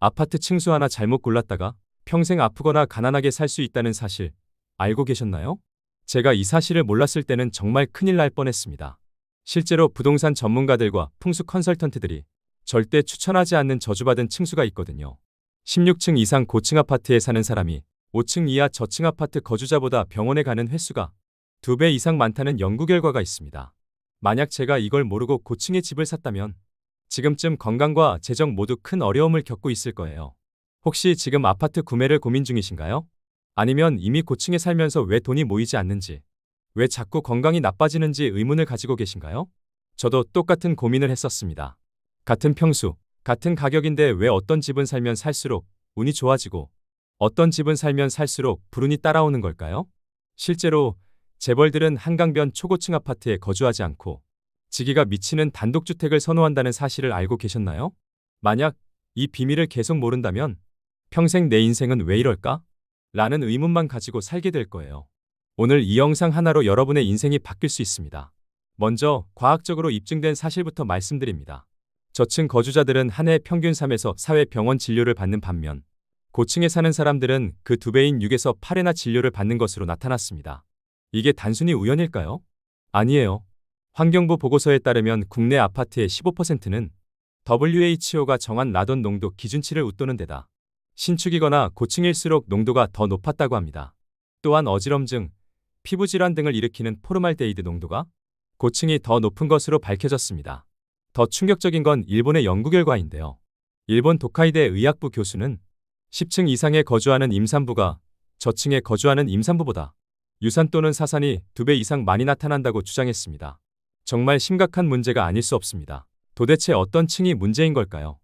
아파트 층수 하나 잘못 골랐다가 평생 아프거나 가난하게 살 수 있다는 사실 알고 계셨나요? 제가 이 사실을 몰랐을 때는 정말 큰일 날 뻔했습니다. 실제로 부동산 전문가들과 풍수 컨설턴트들이 절대 추천하지 않는 저주받은 층수가 있거든요. 16층 이상 고층 아파트에 사는 사람이 5층 이하 저층 아파트 거주자보다 병원에 가는 횟수가 2배 이상 많다는 연구 결과가 있습니다. 만약 제가 이걸 모르고 고층에 집을 샀다면 지금쯤 건강과 재정 모두 큰 어려움을 겪고 있을 거예요. 혹시 지금 아파트 구매를 고민 중이신가요? 아니면 이미 고층에 살면서 왜 돈이 모이지 않는지, 왜 자꾸 건강이 나빠지는지 의문을 가지고 계신가요? 저도 똑같은 고민을 했었습니다. 같은 평수, 같은 가격인데 왜 어떤 집은 살면 살수록 운이 좋아지고 어떤 집은 살면 살수록 불운이 따라오는 걸까요? 실제로 재벌들은 한강변 초고층 아파트에 거주하지 않고 지기가 미치는 단독주택을 선호한다는 사실을 알고 계셨나요? 만약 이 비밀을 계속 모른다면 평생 내 인생은 왜 이럴까? 라는 의문만 가지고 살게 될 거예요. 오늘 이 영상 하나로 여러분의 인생이 바뀔 수 있습니다. 먼저 과학적으로 입증된 사실부터 말씀드립니다. 저층 거주자들은 한 해 평균 3에서 4회 병원 진료를 받는 반면 고층에 사는 사람들은 그 2배인 6에서 8회나 진료를 받는 것으로 나타났습니다. 이게 단순히 우연일까요? 아니에요. 환경부 보고서에 따르면 국내 아파트의 15%는 WHO가 정한 라돈 농도 기준치를 웃도는 데다 신축이거나 고층일수록 농도가 더 높았다고 합니다. 또한 어지럼증, 피부질환 등을 일으키는 포르말데히드 농도가 고층이 더 높은 것으로 밝혀졌습니다. 더 충격적인 건 일본의 연구 결과인데요. 일본 도카이대 의학부 교수는 10층 이상에 거주하는 임산부가 저층에 거주하는 임산부보다 유산 또는 사산이 2배 이상 많이 나타난다고 주장했습니다. 정말 심각한 문제가 아닐 수 없습니다. 도대체 어떤 층이 문제인 걸까요?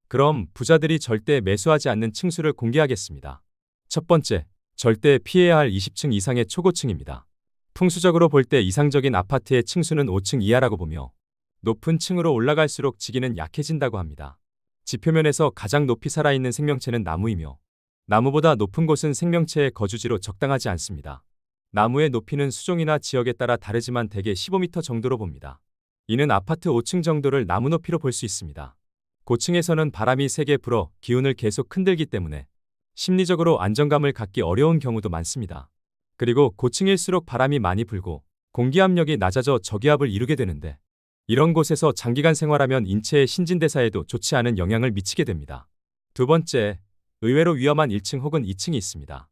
그럼 부자들이 절대 매수하지 않는 층수를 공개하겠습니다. 첫 번째, 절대 피해야 할 20층 이상의 초고층입니다. 풍수적으로 볼 때 이상적인 아파트의 층수는 5층 이하라고 보며 높은 층으로 올라갈수록 지기는 약해진다고 합니다. 지표면에서 가장 높이 살아있는 생명체는 나무이며 나무보다 높은 곳은 생명체의 거주지로 적당하지 않습니다. 나무의 높이는 수종이나 지역에 따라 다르지만 대개 15m 정도로 봅니다. 이는 아파트 5층 정도를 나무 높이로 볼 수 있습니다. 고층에서는 바람이 세게 불어 기운을 계속 흔들기 때문에 심리적으로 안정감을 갖기 어려운 경우도 많습니다. 그리고 고층일수록 바람이 많이 불고 공기압력이 낮아져 저기압을 이루게 되는데 이런 곳에서 장기간 생활하면 인체의 신진대사에도 좋지 않은 영향을 미치게 됩니다. 두 번째, 의외로 위험한 1층 혹은 2층이 있습니다.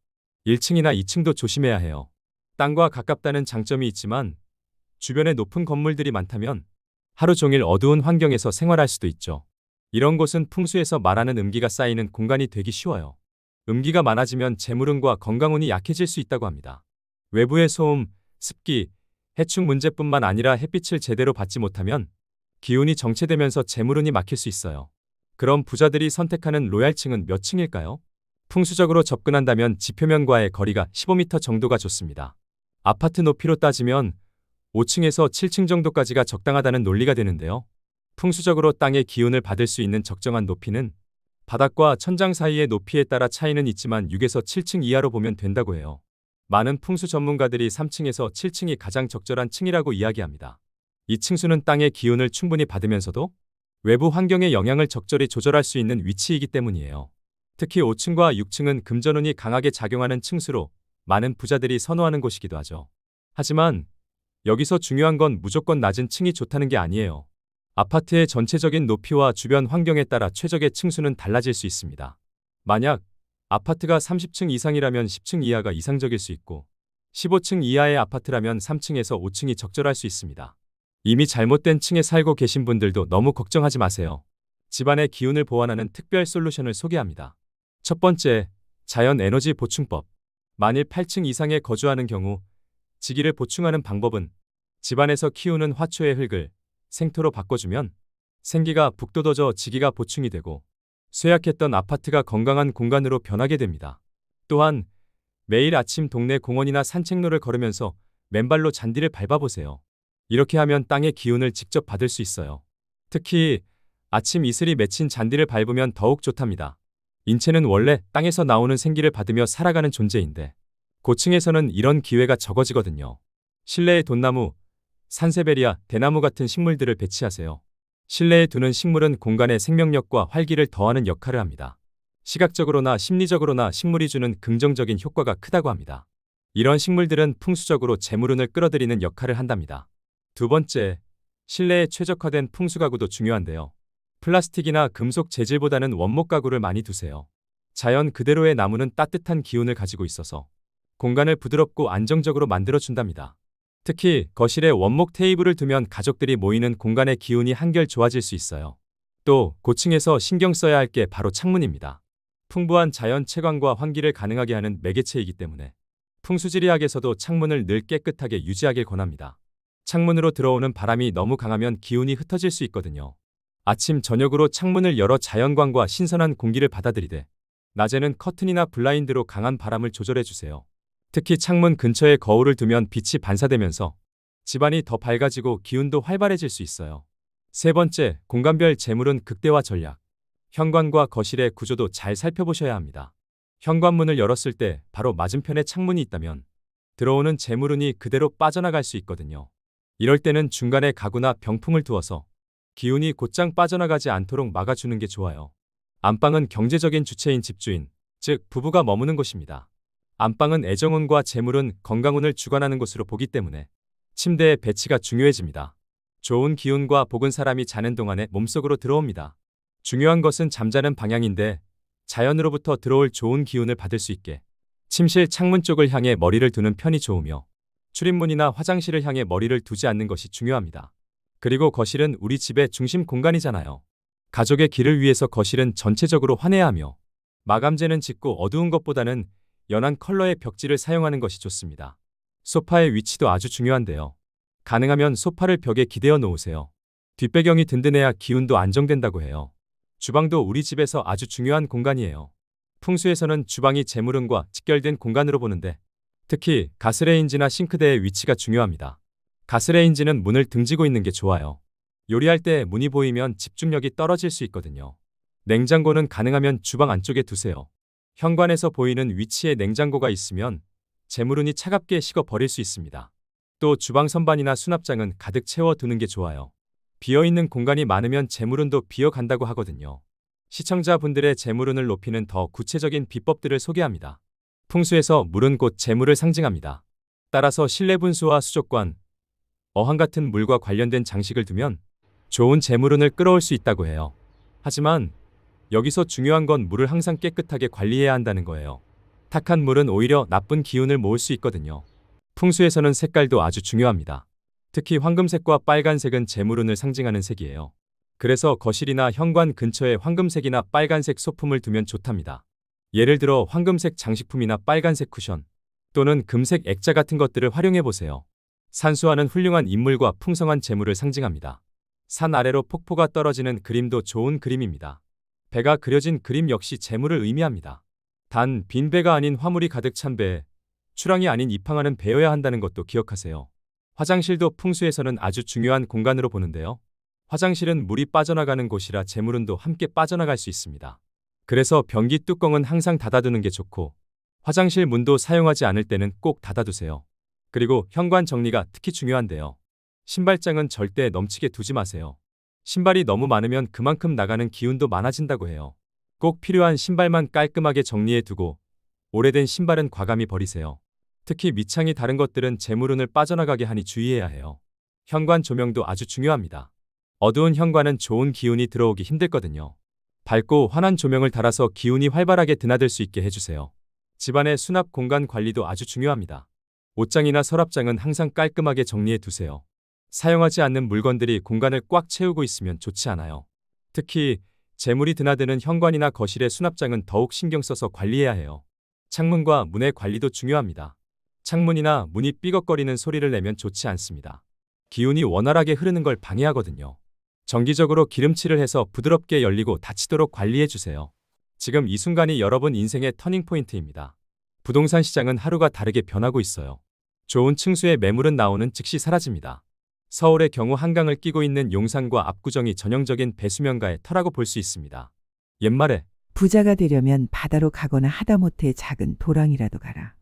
1층이나 2층도 조심해야 해요. 땅과 가깝다는 장점이 있지만 주변에 높은 건물들이 많다면 하루 종일 어두운 환경에서 생활할 수도 있죠. 이런 곳은 풍수에서 말하는 음기가 쌓이는 공간이 되기 쉬워요. 음기가 많아지면 재물운과 건강운이 약해질 수 있다고 합니다. 외부의 소음, 습기, 해충 문제뿐만 아니라 햇빛을 제대로 받지 못하면 기운이 정체되면서 재물운이 막힐 수 있어요. 그럼 부자들이 선택하는 로얄층은 몇 층일까요? 풍수적으로 접근한다면 지표면과의 거리가 15m 정도가 좋습니다. 아파트 높이로 따지면 5층에서 7층 정도까지가 적당하다는 논리가 되는데요. 풍수적으로 땅의 기운을 받을 수 있는 적정한 높이는 바닥과 천장 사이의 높이에 따라 차이는 있지만 6에서 7층 이하로 보면 된다고 해요. 많은 풍수 전문가들이 3층에서 7층이 가장 적절한 층이라고 이야기합니다. 이 층수는 땅의 기운을 충분히 받으면서도 외부 환경의 영향을 적절히 조절할 수 있는 위치이기 때문이에요. 특히 5층과 6층은 금전운이 강하게 작용하는 층수로 많은 부자들이 선호하는 곳이기도 하죠. 하지만 여기서 중요한 건 무조건 낮은 층이 좋다는 게 아니에요. 아파트의 전체적인 높이와 주변 환경에 따라 최적의 층수는 달라질 수 있습니다. 만약 아파트가 30층 이상이라면 10층 이하가 이상적일 수 있고 15층 이하의 아파트라면 3층에서 5층이 적절할 수 있습니다. 이미 잘못된 층에 살고 계신 분들도 너무 걱정하지 마세요. 집안의 기운을 보완하는 특별 솔루션을 소개합니다. 첫 번째, 자연 에너지 보충법. 만일 8층 이상에 거주하는 경우 지기를 보충하는 방법은 집안에서 키우는 화초의 흙을 생토로 바꿔주면 생기가 북돋워져 지기가 보충이 되고 쇠약했던 아파트가 건강한 공간으로 변하게 됩니다. 또한 매일 아침 동네 공원이나 산책로를 걸으면서 맨발로 잔디를 밟아보세요. 이렇게 하면 땅의 기운을 직접 받을 수 있어요. 특히 아침 이슬이 맺힌 잔디를 밟으면 더욱 좋답니다. 인체는 원래 땅에서 나오는 생기를 받으며 살아가는 존재인데 고층에서는 이런 기회가 적어지거든요. 실내에 돈나무, 산세베리아, 대나무 같은 식물들을 배치하세요. 실내에 두는 식물은 공간의 생명력과 활기를 더하는 역할을 합니다. 시각적으로나 심리적으로나 식물이 주는 긍정적인 효과가 크다고 합니다. 이런 식물들은 풍수적으로 재물운을 끌어들이는 역할을 한답니다. 두 번째, 실내에 최적화된 풍수가구도 중요한데요. 플라스틱이나 금속 재질보다는 원목 가구를 많이 두세요. 자연 그대로의 나무는 따뜻한 기운을 가지고 있어서 공간을 부드럽고 안정적으로 만들어준답니다. 특히 거실에 원목 테이블을 두면 가족들이 모이는 공간의 기운이 한결 좋아질 수 있어요. 또 고층에서 신경 써야 할 게 바로 창문입니다. 풍부한 자연 채광과 환기를 가능하게 하는 매개체이기 때문에 풍수지리학에서도 창문을 늘 깨끗하게 유지하길 권합니다. 창문으로 들어오는 바람이 너무 강하면 기운이 흩어질 수 있거든요. 아침, 저녁으로 창문을 열어 자연광과 신선한 공기를 받아들이되 낮에는 커튼이나 블라인드로 강한 바람을 조절해 주세요. 특히 창문 근처에 거울을 두면 빛이 반사되면서 집안이 더 밝아지고 기운도 활발해질 수 있어요. 세 번째, 공간별 재물운 극대화 전략. 현관과 거실의 구조도 잘 살펴보셔야 합니다. 현관문을 열었을 때 바로 맞은편에 창문이 있다면 들어오는 재물운이 그대로 빠져나갈 수 있거든요. 이럴 때는 중간에 가구나 병풍을 두어서 기운이 곧장 빠져나가지 않도록 막아주는 게 좋아요. 안방은 경제적인 주체인 집주인, 즉 부부가 머무는 곳입니다. 안방은 애정운과 재물운, 건강운을 주관하는 곳으로 보기 때문에 침대의 배치가 중요해집니다. 좋은 기운과 복은 사람이 자는 동안에 몸속으로 들어옵니다. 중요한 것은 잠자는 방향인데 자연으로부터 들어올 좋은 기운을 받을 수 있게 침실 창문 쪽을 향해 머리를 두는 편이 좋으며 출입문이나 화장실을 향해 머리를 두지 않는 것이 중요합니다. 그리고 거실은 우리 집의 중심 공간이잖아요. 가족의 길을 위해서 거실은 전체적으로 환해야 하며 마감재는 짙고 어두운 것보다는 연한 컬러의 벽지를 사용하는 것이 좋습니다. 소파의 위치도 아주 중요한데요. 가능하면 소파를 벽에 기대어 놓으세요. 뒷배경이 든든해야 기운도 안정된다고 해요. 주방도 우리 집에서 아주 중요한 공간이에요. 풍수에서는 주방이 재물운과 직결된 공간으로 보는데 특히 가스레인지나 싱크대의 위치가 중요합니다. 가스레인지는 문을 등지고 있는 게 좋아요. 요리할 때 문이 보이면 집중력이 떨어질 수 있거든요. 냉장고는 가능하면 주방 안쪽에 두세요. 현관에서 보이는 위치에 냉장고가 있으면 재물운이 차갑게 식어 버릴 수 있습니다. 또 주방 선반이나 수납장은 가득 채워두는 게 좋아요. 비어있는 공간이 많으면 재물운도 비어간다고 하거든요. 시청자분들의 재물운을 높이는 더 구체적인 비법들을 소개합니다. 풍수에서 물은 곧 재물을 상징합니다. 따라서 실내 분수와 수족관, 어항 같은 물과 관련된 장식을 두면 좋은 재물운을 끌어올 수 있다고 해요. 하지만 여기서 중요한 건 물을 항상 깨끗하게 관리해야 한다는 거예요. 탁한 물은 오히려 나쁜 기운을 모을 수 있거든요. 풍수에서는 색깔도 아주 중요합니다. 특히 황금색과 빨간색은 재물운을 상징하는 색이에요. 그래서 거실이나 현관 근처에 황금색이나 빨간색 소품을 두면 좋답니다. 예를 들어 황금색 장식품이나 빨간색 쿠션 또는 금색 액자 같은 것들을 활용해 보세요. 산수화는 훌륭한 인물과 풍성한 재물을 상징합니다. 산 아래로 폭포가 떨어지는 그림도 좋은 그림입니다. 배가 그려진 그림 역시 재물을 의미합니다. 단 빈 배가 아닌 화물이 가득 찬 배, 출항이 아닌 입항하는 배여야 한다는 것도 기억하세요. 화장실도 풍수에서는 아주 중요한 공간으로 보는데요. 화장실은 물이 빠져나가는 곳이라 재물운도 함께 빠져나갈 수 있습니다. 그래서 변기 뚜껑은 항상 닫아두는 게 좋고 화장실 문도 사용하지 않을 때는 꼭 닫아두세요. 그리고 현관 정리가 특히 중요한데요. 신발장은 절대 넘치게 두지 마세요. 신발이 너무 많으면 그만큼 나가는 기운도 많아진다고 해요. 꼭 필요한 신발만 깔끔하게 정리해 두고 오래된 신발은 과감히 버리세요. 특히 밑창이 다른 것들은 재물운을 빠져나가게 하니 주의해야 해요. 현관 조명도 아주 중요합니다. 어두운 현관은 좋은 기운이 들어오기 힘들거든요. 밝고 환한 조명을 달아서 기운이 활발하게 드나들 수 있게 해주세요. 집안의 수납 공간 관리도 아주 중요합니다. 옷장이나 서랍장은 항상 깔끔하게 정리해 두세요. 사용하지 않는 물건들이 공간을 꽉 채우고 있으면 좋지 않아요. 특히 재물이 드나드는 현관이나 거실의 수납장은 더욱 신경 써서 관리해야 해요. 창문과 문의 관리도 중요합니다. 창문이나 문이 삐걱거리는 소리를 내면 좋지 않습니다. 기운이 원활하게 흐르는 걸 방해하거든요. 정기적으로 기름칠을 해서 부드럽게 열리고 닫히도록 관리해 주세요. 지금 이 순간이 여러분 인생의 터닝포인트입니다. 부동산 시장은 하루가 다르게 변하고 있어요. 좋은 층수의 매물은 나오는 즉시 사라집니다. 서울의 경우 한강을 끼고 있는 용산과 압구정이 전형적인 배수명가의 터라고 볼 수 있습니다. 옛말에 부자가 되려면 바다로 가거나 하다못해 작은 도랑이라도 가라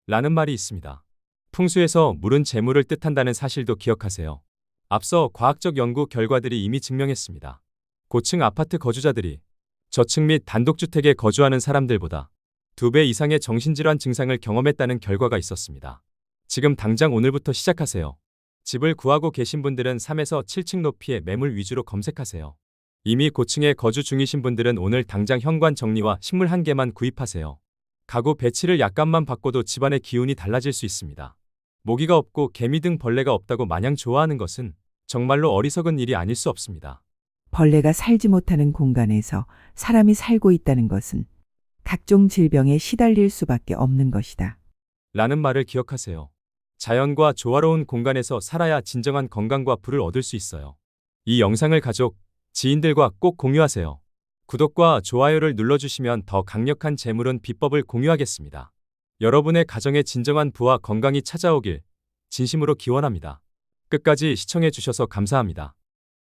라는 말이 있습니다. 풍수에서 물은 재물을 뜻한다는 사실도 기억하세요. 앞서 과학적 연구 결과들이 이미 증명했습니다. 고층 아파트 거주자들이 저층 및 단독주택에 거주하는 사람들보다 2배 이상의 정신질환 증상을 경험했다는 결과가 있었습니다. 지금 당장 오늘부터 시작하세요. 집을 구하고 계신 분들은 3에서 7층 높이의 매물 위주로 검색하세요. 이미 고층에 거주 중이신 분들은 오늘 당장 현관 정리와 식물 1개만 구입하세요. 가구 배치를 약간만 바꿔도 집안의 기운이 달라질 수 있습니다. 모기가 없고 개미 등 벌레가 없다고 마냥 좋아하는 것은 정말로 어리석은 일이 아닐 수 없습니다. 벌레가 살지 못하는 공간에서 사람이 살고 있다는 것은 각종 질병에 시달릴 수밖에 없는 것이다. 라는 말을 기억하세요. 자연과 조화로운 공간에서 살아야 진정한 건강과 부를 얻을 수 있어요. 이 영상을 가족, 지인들과 꼭 공유하세요. 구독과 좋아요를 눌러주시면 더 강력한 재물운 비법을 공유하겠습니다. 여러분의 가정에 진정한 부와 건강이 찾아오길 진심으로 기원합니다. 끝까지 시청해주셔서 감사합니다.